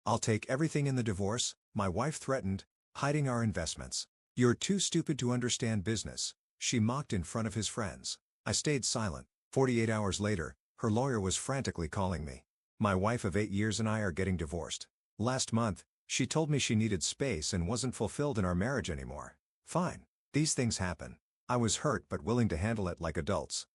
I'll take everything in the divorce, my wife threatened, hiding our investments. You're too stupid to understand business, she mocked in front of his friends. I stayed silent. 48 hours later, her lawyer was frantically calling me. My wife of 8 years and I are getting divorced. Last month, she told me she needed space and wasn't fulfilled in our marriage anymore. Fine. These things happen. I was hurt but willing to handle it like adults.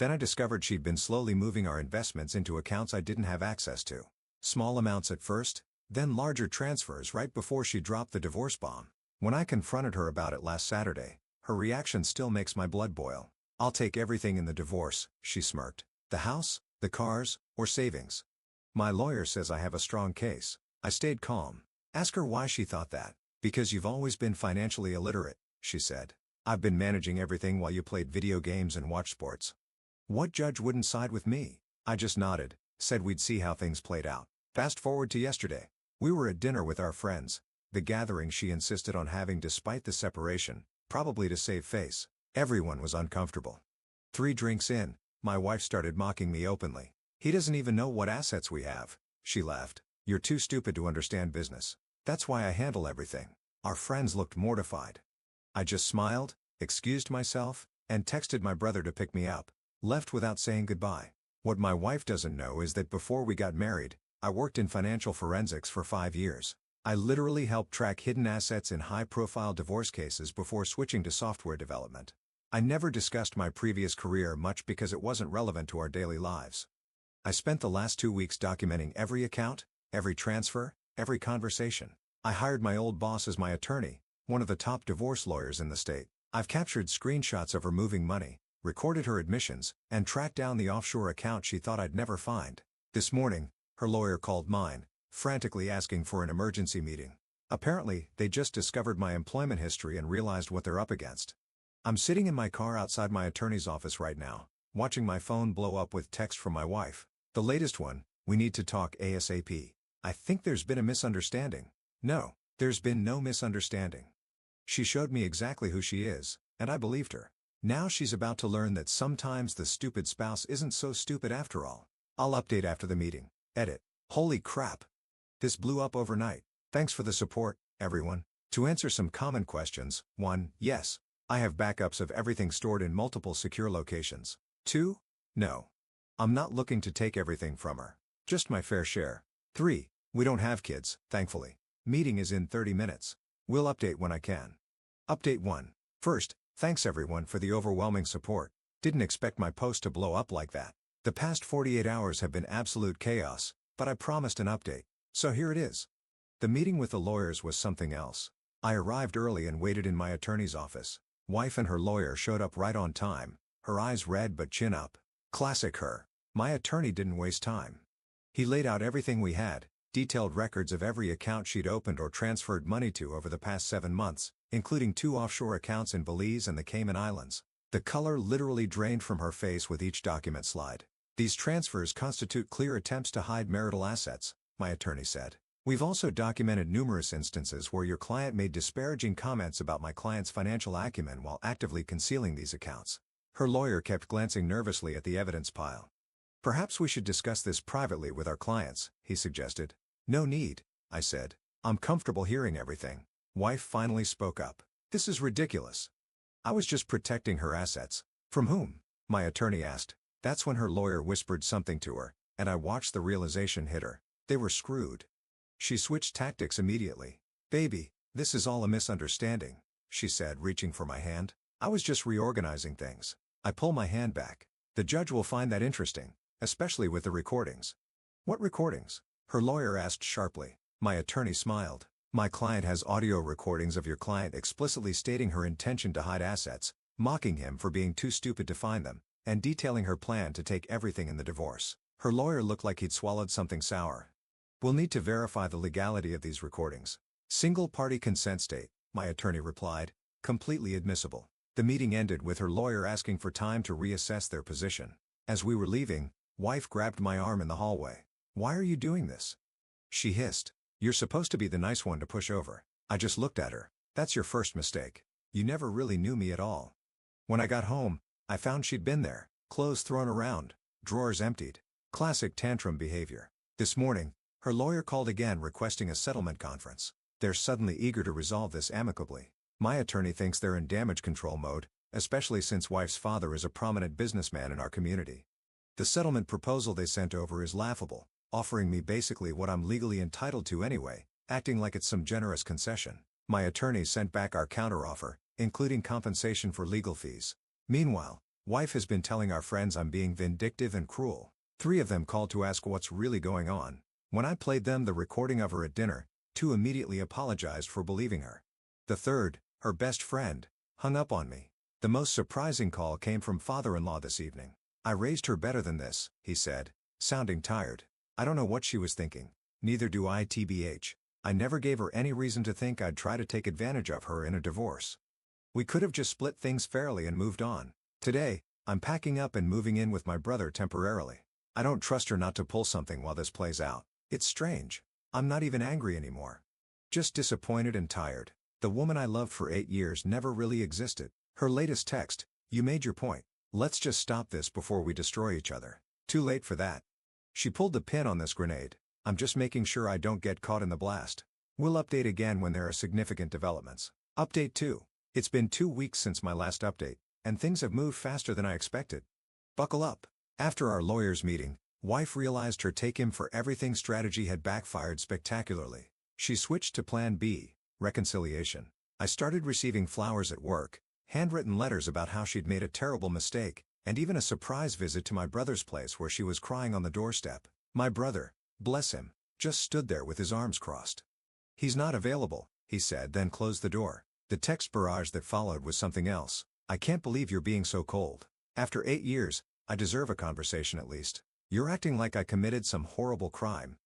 Then I discovered she'd been slowly moving our investments into accounts I didn't have access to. Small amounts at first, then larger transfers right before she dropped the divorce bomb. When I confronted her about it last Saturday, her reaction still makes my blood boil. I'll take everything in the divorce, she smirked. The house, the cars, or savings. My lawyer says I have a strong case. I stayed calm. Ask her why she thought that. Because you've always been financially illiterate, she said. I've been managing everything while you played video games and watched sports. What judge wouldn't side with me? I just nodded, said we'd see how things played out. Fast forward to yesterday. We were at dinner with our friends, the gathering she insisted on having despite the separation, probably to save face. Everyone was uncomfortable. 3 drinks in, my wife started mocking me openly. He doesn't even know what assets we have, she laughed. You're too stupid to understand business. That's why I handle everything. Our friends looked mortified. I just smiled, excused myself, and texted my brother to pick me up. Left without saying goodbye. What my wife doesn't know is that before we got married, I worked in financial forensics for 5 years. I literally helped track hidden assets in high-profile divorce cases before switching to software development. I never discussed my previous career much because it wasn't relevant to our daily lives. I spent the last 2 weeks documenting every account, every transfer, every conversation. I hired my old boss as my attorney, one of the top divorce lawyers in the state. I've captured screenshots of her moving money, recorded her admissions, and tracked down the offshore account she thought I'd never find. This morning, her lawyer called mine, frantically asking for an emergency meeting. Apparently, they just discovered my employment history and realized what they're up against. I'm sitting in my car outside my attorney's office right now, watching my phone blow up with text from my wife. The latest one, we need to talk ASAP. I think there's been a misunderstanding. No, there's been no misunderstanding. She showed me exactly who she is, and I believed her. Now she's about to learn that sometimes the stupid spouse isn't so stupid after all. I'll update after the meeting. Edit. Holy crap. This blew up overnight. Thanks for the support, everyone. To answer some common questions, 1. Yes. I have backups of everything stored in multiple secure locations. 2. No. I'm not looking to take everything from her. Just my fair share. 3. We don't have kids, thankfully. Meeting is in 30 minutes. We'll update when I can. Update 1. First, thanks everyone for the overwhelming support. Didn't expect my post to blow up like that. The past 48 hours have been absolute chaos, but I promised an update, so here it is. The meeting with the lawyers was something else. I arrived early and waited in my attorney's office. Wife and her lawyer showed up right on time, her eyes red but chin up. Classic her. My attorney didn't waste time. He laid out everything we had, detailed records of every account she'd opened or transferred money to over the past 7 months, including 2 offshore accounts in Belize and the Cayman Islands. The color literally drained from her face with each document slide. These transfers constitute clear attempts to hide marital assets, my attorney said. We've also documented numerous instances where your client made disparaging comments about my client's financial acumen while actively concealing these accounts. Her lawyer kept glancing nervously at the evidence pile. Perhaps we should discuss this privately with our clients, he suggested. No need, I said. I'm comfortable hearing everything. Wife finally spoke up. This is ridiculous. I was just protecting her assets. From whom? My attorney asked. That's when her lawyer whispered something to her, and I watched the realization hit her. They were screwed. She switched tactics immediately. Baby, this is all a misunderstanding, she said, reaching for my hand. I was just reorganizing things. I pull my hand back. The judge will find that interesting, especially with the recordings. What recordings? Her lawyer asked sharply. My attorney smiled. My client has audio recordings of your client explicitly stating her intention to hide assets, mocking him for being too stupid to find them, and detailing her plan to take everything in the divorce. Her lawyer looked like he'd swallowed something sour. We'll need to verify the legality of these recordings. Single-party consent state, my attorney replied, completely admissible. The meeting ended with her lawyer asking for time to reassess their position. As we were leaving, wife grabbed my arm in the hallway. Why are you doing this? She hissed. You're supposed to be the nice one to push over. I just looked at her. That's your first mistake. You never really knew me at all. When I got home, I found she'd been there, clothes thrown around, drawers emptied. Classic tantrum behavior. This morning, Her lawyer called again requesting a settlement conference. They're suddenly eager to resolve this amicably. My attorney thinks they're in damage control mode, especially since wife's father is a prominent businessman in our community. The settlement proposal they sent over is laughable, offering me basically what I'm legally entitled to anyway, acting like it's some generous concession. My attorney sent back our counteroffer, including compensation for legal fees. Meanwhile, wife has been telling our friends I'm being vindictive and cruel. 3 of them called to ask what's really going on. When I played them the recording of her at dinner, 2 immediately apologized for believing her. The third, her best friend, hung up on me. The most surprising call came from father-in-law this evening. I raised her better than this, he said, sounding tired. I don't know what she was thinking. Neither do I tbh. I never gave her any reason to think I'd try to take advantage of her in a divorce. We could have just split things fairly and moved on. Today, I'm packing up and moving in with my brother temporarily. I don't trust her not to pull something while this plays out. It's strange. I'm not even angry anymore. Just disappointed and tired. The woman I loved for 8 years never really existed. Her latest text, "You made your point. Let's just stop this before we destroy each other." Too late for that. She pulled the pin on this grenade. I'm just making sure I don't get caught in the blast. We'll update again when there are significant developments. Update 2. It's been 2 weeks since my last update, and things have moved faster than I expected. Buckle up. After our lawyers' meeting, wife realized her take-him-for-everything strategy had backfired spectacularly. She switched to Plan B, reconciliation. I started receiving flowers at work, handwritten letters about how she'd made a terrible mistake, and even a surprise visit to my brother's place where she was crying on the doorstep. My brother, bless him, just stood there with his arms crossed. "He's not available," he said, then closed the door. The text barrage that followed was something else. "I can't believe you're being so cold. After 8 years, I deserve a conversation at least. You're acting like I committed some horrible crime."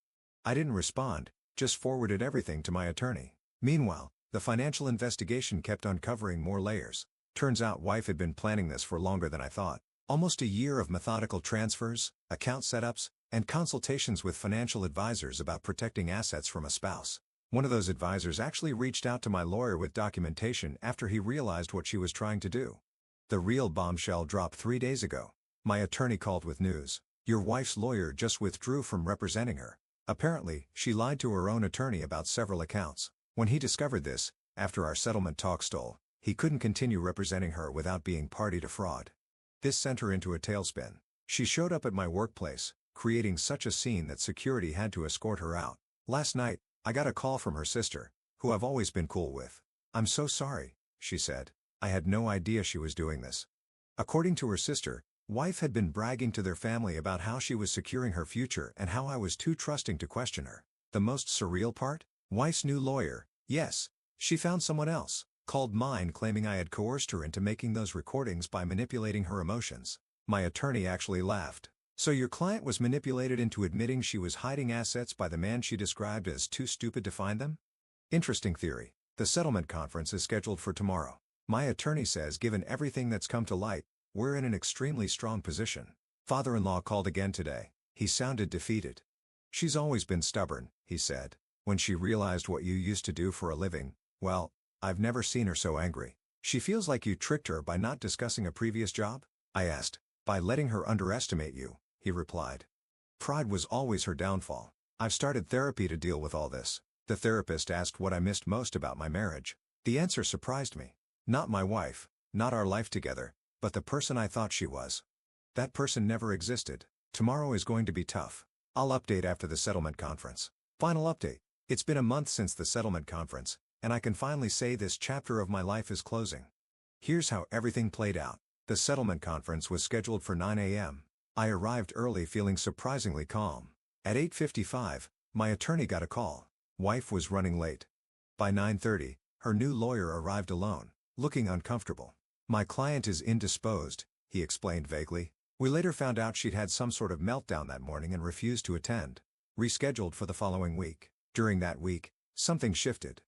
I didn't respond, just forwarded everything to my attorney. Meanwhile, the financial investigation kept uncovering more layers. Turns out wife had been planning this for longer than I thought. Almost a year of methodical transfers, account setups, and consultations with financial advisors about protecting assets from a spouse. One of those advisors actually reached out to my lawyer with documentation after he realized what she was trying to do. The real bombshell dropped 3 days ago. My attorney called with news. "Your wife's lawyer just withdrew from representing her. Apparently, she lied to her own attorney about several accounts. When he discovered this, after our settlement talk stalled, he couldn't continue representing her without being party to fraud." This sent her into a tailspin. She showed up at my workplace, creating such a scene that security had to escort her out. Last night, I got a call from her sister, who I've always been cool with. "I'm so sorry," she said. "I had no idea she was doing this." According to her sister, wife had been bragging to their family about how she was securing her future and how I was too trusting to question her. The most surreal part? Wife's new lawyer, yes, she found someone else, called mine, claiming I had coerced her into making those recordings by manipulating her emotions. My attorney actually laughed. "So your client was manipulated into admitting she was hiding assets by the man she described as too stupid to find them?" Interesting theory. The settlement conference is scheduled for tomorrow. My attorney says given everything that's come to light, we're in an extremely strong position. Father-in-law called again today. He sounded defeated. "She's always been stubborn," he said. "When she realized what you used to do for a living, well, I've never seen her so angry. She feels like you tricked her by not discussing a previous job?" I asked. "By letting her underestimate you," he replied. "Pride was always her downfall. I've started therapy to deal with all this." The therapist asked what I missed most about my marriage. The answer surprised me. Not my wife, not our life together, but the person I thought she was. That person never existed. Tomorrow is going to be tough. I'll update after the settlement conference. Final update. It's been a month since the settlement conference, and I can finally say this chapter of my life is closing. Here's how everything played out. The settlement conference was scheduled for 9 a.m. I arrived early feeling surprisingly calm. At 8:55, my attorney got a call. Wife was running late. By 9:30, her new lawyer arrived alone, looking uncomfortable. "My client is indisposed," he explained vaguely. We later found out she'd had some sort of meltdown that morning and refused to attend. Rescheduled for the following week. During that week, something shifted.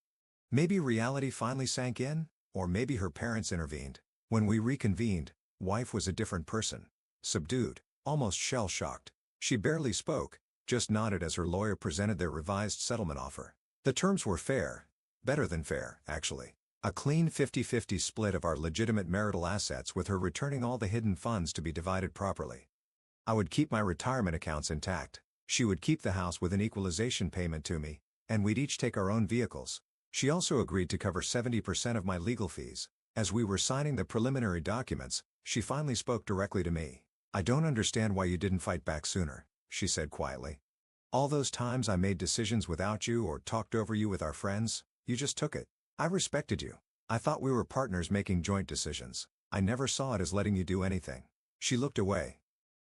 Maybe reality finally sank in, or maybe her parents intervened. When we reconvened, wife was a different person. Subdued, almost shell-shocked. She barely spoke, just nodded as her lawyer presented their revised settlement offer. The terms were fair. Better than fair, actually. A clean 50-50 split of our legitimate marital assets with her returning all the hidden funds to be divided properly. I would keep my retirement accounts intact. She would keep the house with an equalization payment to me, and we'd each take our own vehicles. She also agreed to cover 70% of my legal fees. As we were signing the preliminary documents, she finally spoke directly to me. "I don't understand why you didn't fight back sooner," she said quietly. "All those times I made decisions without you or talked over you with our friends, you just took it. I respected you. I thought we were partners making joint decisions. I never saw it as letting you do anything." She looked away.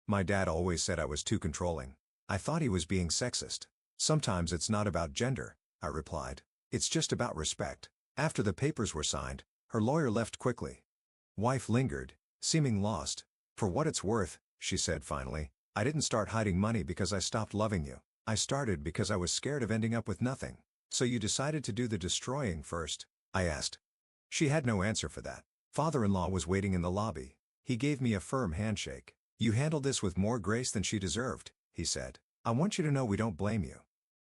"My dad always said I was too controlling. I thought he was being sexist." "Sometimes it's not about gender," I replied. "It's just about respect." After the papers were signed, her lawyer left quickly. Wife lingered, seeming lost. "For what it's worth," she said finally, "I didn't start hiding money because I stopped loving you. I started because I was scared of ending up with nothing." "So you decided to do the destroying first?" I asked. She had no answer for that. Father-in-law was waiting in the lobby. He gave me a firm handshake. "You handled this with more grace than she deserved," he said. "I want you to know we don't blame you."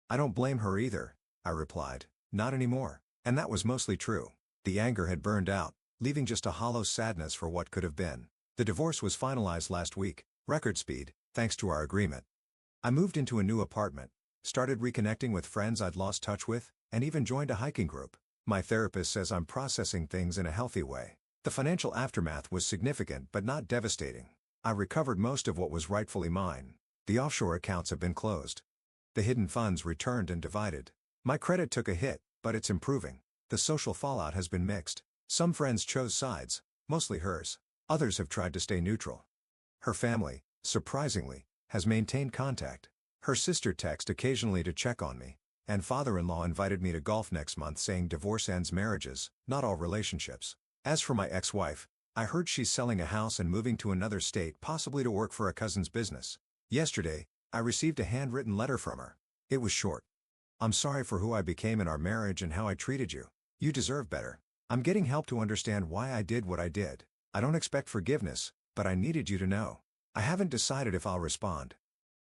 "I don't blame her either," I replied. "Not anymore." And that was mostly true. The anger had burned out, leaving just a hollow sadness for what could have been. The divorce was finalized last week, record speed, thanks to our agreement. I moved into a new apartment, started reconnecting with friends I'd lost touch with, and even joined a hiking group. My therapist says I'm processing things in a healthy way. The financial aftermath was significant but not devastating. I recovered most of what was rightfully mine. The offshore accounts have been closed. The hidden funds returned and divided. My credit took a hit, but it's improving. The social fallout has been mixed. Some friends chose sides, mostly hers. Others have tried to stay neutral. Her family, surprisingly, has maintained contact. Her sister texts occasionally to check on me, and father-in-law invited me to golf next month, saying divorce ends marriages, not all relationships. As for my ex-wife, I heard she's selling a house and moving to another state, possibly to work for a cousin's business. Yesterday, I received a handwritten letter from her. It was short. "I'm sorry for who I became in our marriage and how I treated you. You deserve better. I'm getting help to understand why I did what I did. I don't expect forgiveness, but I needed you to know. I haven't decided if I'll respond.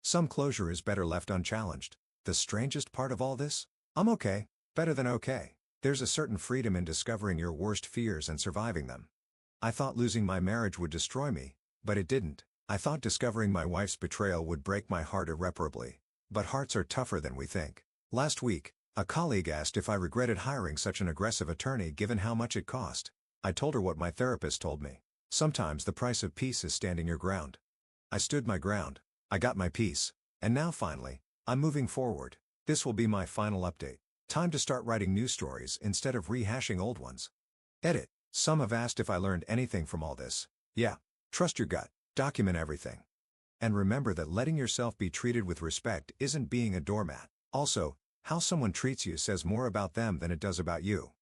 Some closure is better left unchallenged." The strangest part of all this? I'm okay, better than okay. There's a certain freedom in discovering your worst fears and surviving them. I thought losing my marriage would destroy me, but it didn't. I thought discovering my wife's betrayal would break my heart irreparably. But hearts are tougher than we think. Last week, a colleague asked if I regretted hiring such an aggressive attorney given how much it cost. I told her what my therapist told me. Sometimes the price of peace is standing your ground. I stood my ground. I got my peace. And now finally, I'm moving forward. This will be my final update. Time to start writing new stories instead of rehashing old ones. Edit. Some have asked if I learned anything from all this. Yeah. Trust your gut. Document everything. And remember that letting yourself be treated with respect isn't being a doormat. Also, how someone treats you says more about them than it does about you.